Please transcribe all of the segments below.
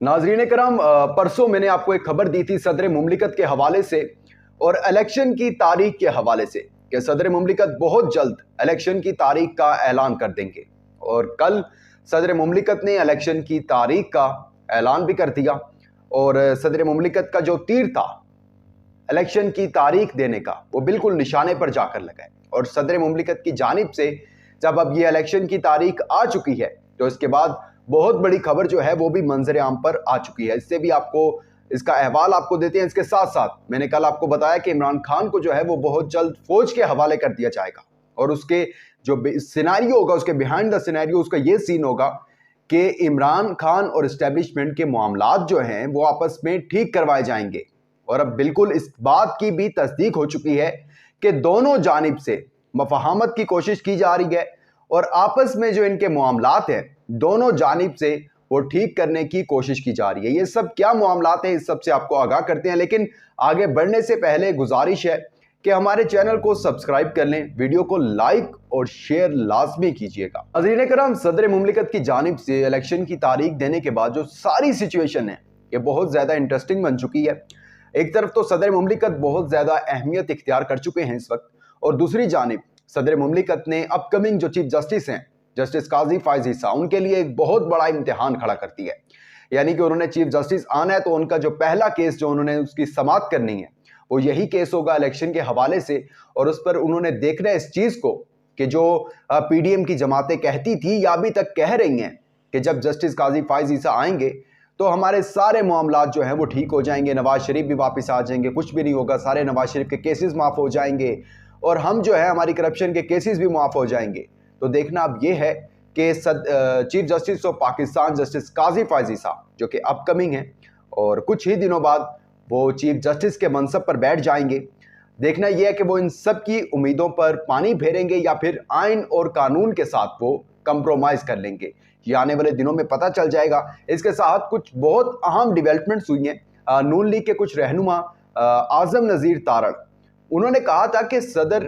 नाजरीन करम, परसों मैंने आपको एक खबर दी थी सदर मुमलिकत के हवाले से और इलेक्शन की तारीख के हवाले से कि सदर मुमलिकत बहुत जल्द इलेक्शन की तारीख का ऐलान कर देंगे। और कल सदर मुमलिकत ने इलेक्शन की तारीख का ऐलान भी कर दिया और सदर मुमलिकत का जो तीर था इलेक्शन की तारीख देने का वो बिल्कुल निशाने पर जाकर लगा है। और सदर मुमलिकत की जानिब से जब अब ये इलेक्शन की तारीख आ चुकी है तो इसके बाद बहुत बड़ी खबर जो है वो भी मंजर आम पर आ चुकी है। इससे भी आपको इसका अहवाल आपको देते हैं। इसके साथ साथ मैंने कल आपको बताया कि इमरान खान को जो है वो बहुत जल्द फौज के हवाले कर दिया जाएगा और उसके जो सिनेरियो होगा, उसके बिहाइंड द सिनेरियो उसका ये सीन होगा कि इमरान खान और इस्टेब्लिशमेंट के मामलात जो हैं वो आपस में ठीक करवाए जाएंगे। और अब बिल्कुल इस बात की भी तस्दीक हो चुकी है कि दोनों जानिब से मफाहमत की कोशिश की जा रही है और आपस में जो इनके मामलात हैं दोनों जानिब से वो ठीक करने की कोशिश की जा रही है। ये सब क्या मामलात हैं, इस सब से आपको आगाह करते हैं, लेकिन आगे बढ़ने से पहले गुजारिश है कि हमारे चैनल को सब्सक्राइब कर लें, वीडियो को लाइक और शेयर लाजमी कीजिएगा। नाज़रीन करम, सदर मुमलिकत की जानिब से इलेक्शन की तारीख देने के बाद जो सारी सिचुएशन है ये बहुत ज़्यादा इंटरेस्टिंग बन चुकी है। एक तरफ तो सदर मुमलिकत बहुत ज़्यादा अहमियत इख्तियार कर चुके हैं इस वक्त, और दूसरी जानिब सदर मुमलिकत ने अपकमिंग जो चीफ जस्टिस हैं जस्टिस काजी फायज ईसा, उनके लिए एक बहुत बड़ा इम्तिहान खड़ा करती है। यानी कि उन्होंने चीफ जस्टिस आना है तो उनका जो पहला केस जो उन्होंने उसकी समाअत करनी है वो यही केस होगा इलेक्शन के हवाले से। और उस पर उन्होंने देखना है इस चीज़ को कि जो पीडीएम की जमातें कहती थी या अभी तक कह रही हैं कि जब जस्टिस काजी फायज ईसा आएंगे तो हमारे सारे मामलात जो हैं वो ठीक हो जाएंगे, नवाज शरीफ भी वापस आ जाएंगे, कुछ भी नहीं होगा, सारे नवाज शरीफ के केसेस माफ़ हो जाएंगे और हम जो है हमारी करप्शन के केसेस भी माफ़ हो जाएंगे। तो देखना अब ये है कि chief justice of Pakistan justice Qazi Faez Isa जो कि अपकमिंग है और कुछ ही दिनों बाद वो चीफ जस्टिस के मनसब पर बैठ जाएंगे। देखना यह है कि वो इन सब की उम्मीदों पर पानी फेरेंगे या फिर आइन और कानून के साथ वो कंप्रोमाइज़ कर लेंगे। ये आने वाले दिनों में पता चल जाएगा। इसके साथ कुछ बहुत अहम डेवलपमेंट्स हुई हैं। नून लीग के कुछ रहनुमा आजम नज़ीर तारड़, उन्होंने कहा था कि सदर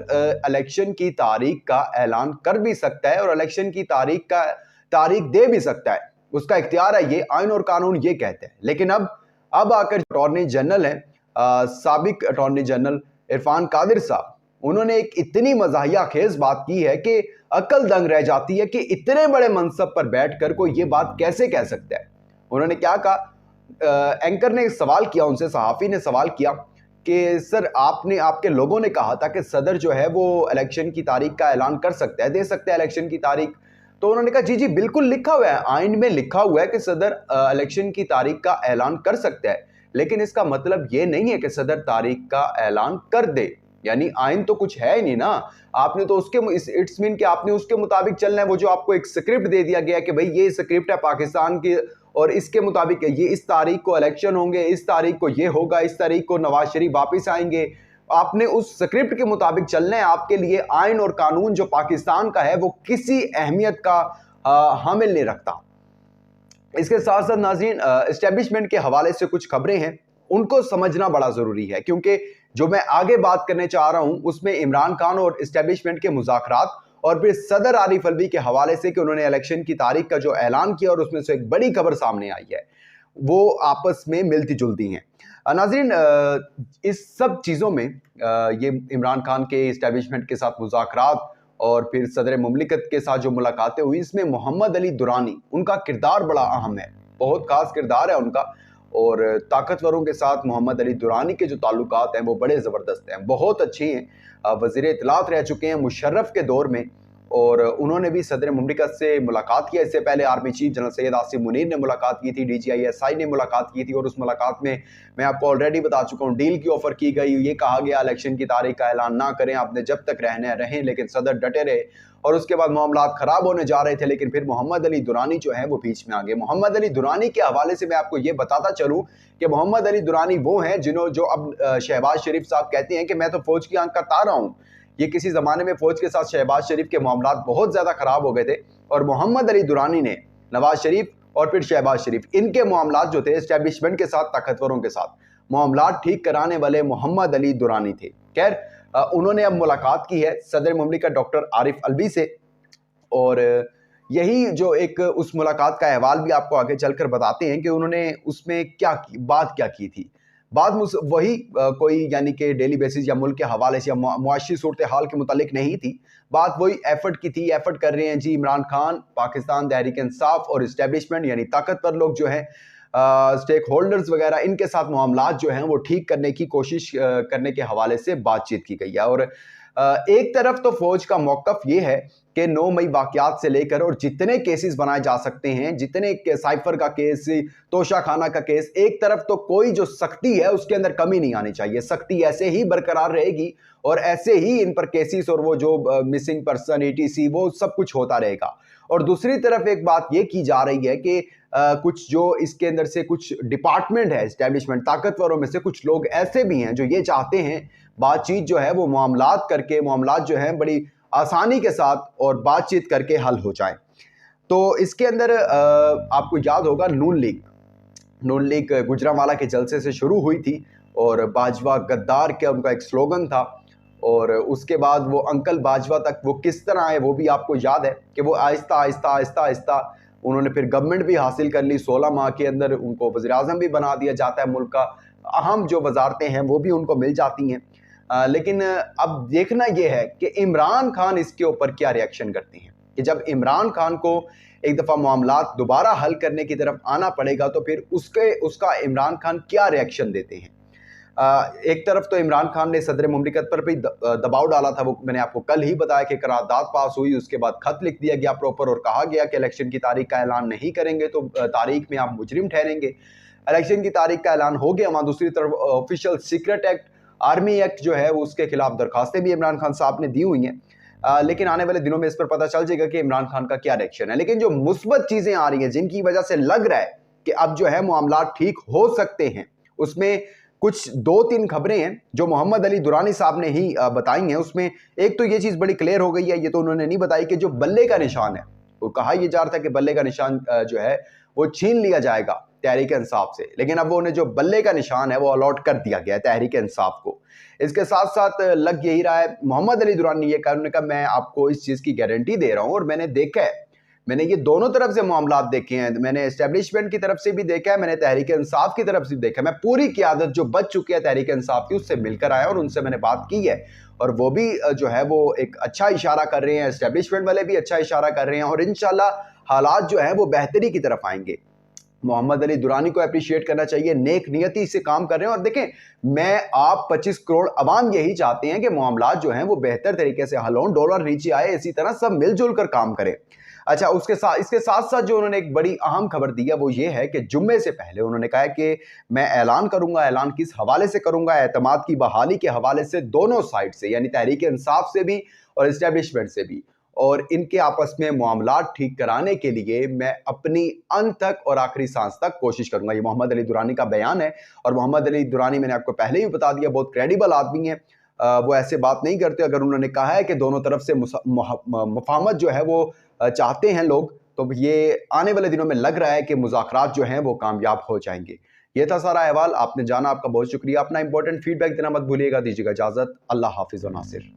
इलेक्शन की तारीख का ऐलान कर भी सकता है और इलेक्शन की तारीख दे भी सकता है, उसका इख्तियार है, ये आइन और कानून ये कहते हैं। लेकिन अब आकर अटॉर्नी जनरल हैं, साबिक अटॉर्नी जनरल इरफान कादिर साहब, उन्होंने एक इतनी मज़ाहिया खेज बात की है कि अकल दंग रह जाती है कि इतने बड़े मनसब पर बैठकर कोई ये बात कैसे कह सकता है। उन्होंने क्या कहा, एंकर ने सवाल किया उनसे, सहाफ़ी ने सवाल किया कि सर आपके लोगों ने कहा था कि सदर जो है वो इलेक्शन की तारीख का ऐलान कर सकता है, दे सकता है इलेक्शन की तारीख। तो उन्होंने कहा जी बिल्कुल लिखा हुआ है, आइन में लिखा हुआ है कि सदर इलेक्शन की तारीख का ऐलान कर सकता है, लेकिन इसका मतलब ये नहीं है कि सदर तारीख का ऐलान कर दे। यानी आइन तो कुछ है ही नहीं ना, आपने तो इट्स मीन कि आपने उसके मुताबिक चलना है। वो जो आपको एक स्क्रिप्ट दे दिया गया कि भाई ये स्क्रिप्ट है पाकिस्तान की और इसके मुताबिक ये इस तारीख को इलेक्शन होंगे, इस तारीख को ये होगा, इस तारीख को नवाज शरीफ वापस आएंगे, आपने उस स्क्रिप्ट के मुताबिक चलना है। आपके लिए आइन और कानून जो पाकिस्तान का है वो किसी अहमियत का हामिल नहीं रखता। इसके साथ साथ नाज़रीन, एस्टेब्लिशमेंट के हवाले से कुछ खबरें हैं, उनको समझना बड़ा ज़रूरी है क्योंकि जो मैं आगे बात करने चाह रहा हूं उसमें इमरान खान और एस्टेब्लिशमेंट के मुज़ाकरात और फिर सदर आरिफ अलवी के हवाले से कि उन्होंने इलेक्शन की तारीख का जो ऐलान किया और उसमें से एक बड़ी खबर सामने आई है, वो आपस में मिलती जुलती हैं। नाज़रीन, इस सब चीज़ों में ये इमरान खान के एस्टेब्लिशमेंट के साथ मुज़ाकरात और फिर सदर मुमलिकत के साथ जो मुलाकातें हुई, इसमें मोहम्मद अली दुरानी, उनका किरदार बड़ा अहम है, बहुत खास किरदार है उनका। और ताकतवरों के साथ मोहम्मद अली दुरानी के जो ताल्लुकात हैं वो बड़े ज़बरदस्त हैं, बहुत अच्छे हैं। वज़ीर इत्तलात रह चुके हैं मुशर्रफ के दौर में और उन्होंने भी सदर मुमलिकत से मुलाकात किया। इससे पहले army chief general Syed Asim Munir ने मुलाकात की थी, DGISI ने मुलाकात की थी और उस मुलाकात में मैं आपको ऑलरेडी बता चुका हूँ, डील की ऑफ़र की गई। ये कहा गया इलेक्शन की तारीख का ऐलान ना करें, आपने जब तक रहना है रहें, लेकिन सदर डटे रहे और उसके बाद मामलात ख़राब होने जा रहे थे। लेकिन फिर मोहम्मद अली दुरानी जो है वो बीच में आ गए। मोहम्मद अली दुरानी के हवाले से मैं आपको ये बताता चलूँ कि मोहम्मद अली दुरानी वो हैं जो अब शहबाज शरीफ साहब कहते हैं कि मैं तो फौज की आंख का तारा हूँ। ये किसी ज़माने में फ़ौज के साथ शहबाज शरीफ के मामलात बहुत ज़्यादा ख़राब हो गए थे और मोहम्मद अली दुरानी ने नवाज शरीफ और फिर शहबाज शरीफ, इनके मामलात जो थे एस्टेब्लिशमेंट के साथ, ताकतवरों के साथ मामलात ठीक कराने वाले मोहम्मद अली दुरानी थे। खैर, उन्होंने अब मुलाकात की है सदर मुमलिकत डॉक्टर आरिफ अलवी से और यही जो एक उस मुलाकात का अहवाल भी आपको आगे चलकर बताते हैं कि उन्होंने उसमें बात क्या की थी। बात वही कोई यानी कि डेली बेसिस या मुल्क के हवाले से या मुआशी सूरत हाल के मुतालिक नहीं थी। बात वही एफर्ट की थी। एफर्ट कर रहे हैं जी इमरान खान, पाकिस्तान तहरीक इंसाफ और इस्टेब्लिशमेंट यानी ताकतवर लोग जो हैं, स्टेक होल्डर्स वगैरह, इनके साथ मामलात जो हैं वो ठीक करने की कोशिश करने के हवाले से बातचीत की गई है। और एक तरफ तो फौज का मौकफ ये है कि 9 मई वाकयात से लेकर और जितने केसेस बनाए जा सकते हैं, जितने साइफर का केस, तोशा खाना का केस, एक तरफ तो कोई जो सख्ती है उसके अंदर कमी नहीं आनी चाहिए। सख्ती ऐसे ही बरकरार रहेगी और ऐसे ही इन पर केसेस और वो जो मिसिंग पर्सन ETC वो सब कुछ होता रहेगा। और दूसरी तरफ एक बात ये की जा रही है कि कुछ जो इसके अंदर से कुछ डिपार्टमेंट है, एस्टेब्लिशमेंट ताकतवरों में से कुछ लोग ऐसे भी हैं जो ये चाहते हैं बातचीत जो है वो मामलात करके, मामलात जो है बड़ी आसानी के साथ और बातचीत करके हल हो जाए। तो इसके अंदर आपको याद होगा नून लीग गुजरांवाला के जलसे से शुरू हुई थी और बाजवा गद्दार का उनका एक स्लोगन था। और उसके बाद वो अंकल बाजवा तक वो किस तरह आए वो भी आपको याद है कि वो आहिस्ता आहिस्ता आहिस्ता आहिस्ता उन्होंने फिर गवर्नमेंट भी हासिल कर ली। 16 माह के अंदर उनको वज़ीर-ए-आज़म भी बना दिया जाता है, मुल्क का अहम जो वजारतें हैं वो भी उनको मिल जाती हैं। लेकिन अब देखना यह है कि इमरान खान इसके ऊपर क्या रिएक्शन करते हैं कि जब इमरान खान को एक दफ़ा मामलात दोबारा हल करने की तरफ आना पड़ेगा तो फिर उसका इमरान खान क्या रिएक्शन देते हैं। एक तरफ तो इमरान खान ने सदर मुमलिकत पर भी दबाव डाला था। वो मैंने आपको कल ही बताया कि करारदाद पास हुई, उसके बाद खत लिख दिया गया प्रॉपर और कहा गया कि इलेक्शन की तारीख का ऐलान नहीं करेंगे तो तारीख में आप मुजरिम ठहरेंगे। इलेक्शन की तारीख का ऐलान हो गया। वहाँ दूसरी तरफ official secret act, army act जो है उसके खिलाफ दरखास्तें भी इमरान खान साहब ने दी हुई हैं। लेकिन आने वाले दिनों में इस पर पता चल जाएगा कि इमरान खान का क्या रिएक्शन है। लेकिन जो मुस्बत चीज़ें आ रही हैं जिनकी वजह से लग रहा है कि अब जो है मामला ठीक हो सकते हैं, उसमें कुछ 2-3 खबरें हैं जो मोहम्मद अली दुरानी साहब ने ही बताई हैं। उसमें एक तो ये चीज़ बड़ी क्लियर हो गई है, ये तो उन्होंने नहीं बताई, कि जो बल्ले का निशान है वो कहा यह जा रहा था कि बल्ले का निशान जो है वो छीन लिया जाएगा तहरीक इंसाफ से, लेकिन अब वो उन्हें जो बल्ले का निशान है वो अलॉट कर दिया गया है तहरीक इंसाफ को। इसके साथ साथ लग यही रहा है, मोहम्मद अली दुरानी ये कहा, उन्होंने कहा मैं आपको इस चीज़ की गारंटी दे रहा हूँ और मैंने देखा है, मैंने ये दोनों तरफ से मामलात देखे हैं, मैंने एस्टेब्लिशमेंट की तरफ से भी देखा है, मैंने तहरीक इंसाफ की तरफ से भी देखा है। मैं पूरी क़यादत जो बच चुकी है तहरीक इंसाफ की उससे मिलकर आया और उनसे मैंने बात की है और वो भी जो है वो एक अच्छा इशारा कर रहे हैं, एस्टेब्लिशमेंट वाले भी अच्छा इशारा कर रहे हैं और इंशाल्लाह हालात जो है वो बेहतरी की तरफ आएंगे। मोहम्मद अली दुरानी को अप्रिशिएट करना चाहिए, नेक नियति से काम कर रहे हैं। और देखें, मैं आप 25 करोड़ अवाम यही चाहते हैं कि मामलात जो हैं वो बेहतर तरीके से हल हों, डॉलर नीचे आए, इसी तरह सब मिलजुल कर काम करें। अच्छा, इसके साथ साथ जो उन्होंने एक बड़ी अहम खबर दी है वो ये है कि जुम्मे से पहले उन्होंने कहा है कि मैं ऐलान करूंगा। ऐलान किस हवाले से करूंगा? एतमाद की बहाली के हवाले से, दोनों साइड से, यानी तहरीक इंसाफ से भी और इस्टेब्लिशमेंट से भी, और इनके आपस में मामलात ठीक कराने के लिए मैं अपनी अंत तक और आखिरी सांस तक कोशिश करूंगा। ये मोहम्मद अली दुरानी का बयान है और मोहम्मद अली दुरानी मैंने आपको पहले ही बता दिया बहुत क्रेडिबल आदमी है। वो ऐसे बात नहीं करते। अगर उन्होंने कहा है कि दोनों तरफ से मुफाहमत जो है वो चाहते हैं लोग, तो ये आने वाले दिनों में लग रहा है कि मुज़ाकरात जो हैं वो कामयाब हो जाएंगे। ये था सारा अहवाल, आपने जाना, आपका बहुत शुक्रिया। अपना इंपॉर्टेंट फीडबैक देना मत भूलिएगा। दीजिएगा इजाज़त। अल्लाह हाफिज़ व नासिर।